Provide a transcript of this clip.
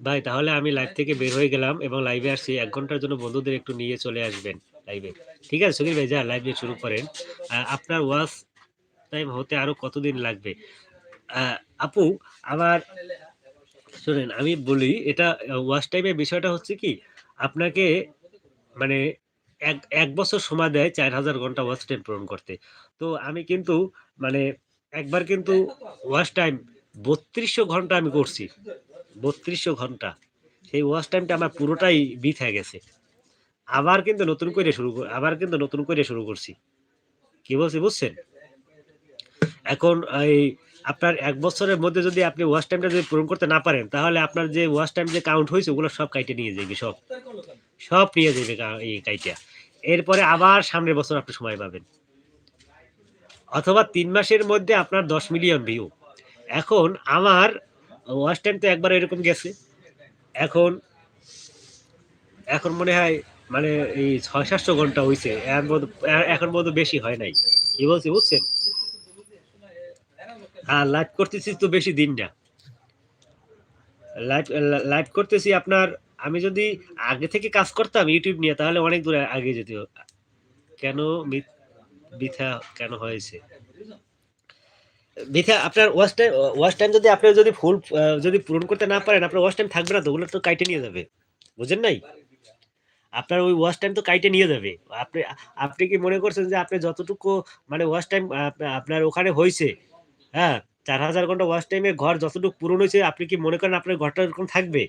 ভাই তাহলে আমি লাইভ থেকে বের হয়ে গেলাম এবং লাইভে আসছি। ১ ঘন্টার জন্য বন্ধুদের একটু নিয়ে চলে আসবেন লাইভে। ঠিক আছে? সুধীর ভাই যান লাইভ দিয়ে শুরু করেন। আপনার ওয়াচ টাইম হতে আরো কতদিন লাগবে? আ আপু আমার শোনেন আমি বলি এটা ওয়াচ টাইম এর বিষয়টা হচ্ছে কি আপনাকে মানে ১ বছর সময় দেয় ৪,০০০ ঘন্টা ওয়াচ টাইম পূরণ করতে। তো আমি কিন্তু মানে একবার কিন্তু ওয়াচ টাইম ৩২০০ ঘন্টা আমি করছি। ৩২০০ ঘন্টা। সেই ওয়াচ টাইমটা আমার পুরোটাই বৃথা গেছে। আবার কিন্তু নতুন করে শুরু করছি। কি বলছি বুঝছেন? এখন এই আপনার ১ বছরের মধ্যে যদি আপনি ওয়াচ টাইমটা যদি পূরণ করতে না পারেন, তাহলে আপনার যে ওয়াচ টাইম যে কাউন্ট হইছে ওগুলো সব কাইটে নিয়ে যাইবে সব। সব নিয়ে যাইবে কাইটা। এরপরে আবার সামনের বছর আপনি সময় পাবেন। অথবা ৩ মাসের মধ্যে আপনার ১০ মিলিয়ন ভিউ। এখন আমার ওয়াচ টাইম তো একবার এরকম গেছে। এখন এখন মনে হয় মানে এই ৬-৭০০ ঘন্টা হইছে। এখন পর্যন্ত বেশি হয় নাই। কি বলছি বুঝছেন? লাইভ করতেছি তো বেশি দিন না। লাইভ করতেছি আপনার আমি যদি আগে থেকে কাজ করতাম YouTube নিয়ে তাহলে অনেক দূরে আগে যেত। কেন মি বৃথা কেন হয়েছে? বৃথা আপনার ওয়াচ টাইম যদি আপনি যদি ফুল যদি পূরণ করতে না পারেন, আপনার ওয়াচ টাইম থাকবে না তো ওগুলো তো কাইটে নিয়ে যাবে। বুঝেন নাই? আপনার ওই ওয়াচ টাইম তো কাইটে নিয়ে যাবে। আপনি আপনি কি মনে করছেন যে আপনি যতটুকু মানে ওয়াচ টাইম আপনার ওখানে হইছে, হ্যাঁ? ৪,০০০ ঘন্টা ওয়াচ টাইম এ ঘর যতটুকু পূরণ হইছে আপনি কি মনে করেন আপনার ঘরটা ওরকম থাকবে?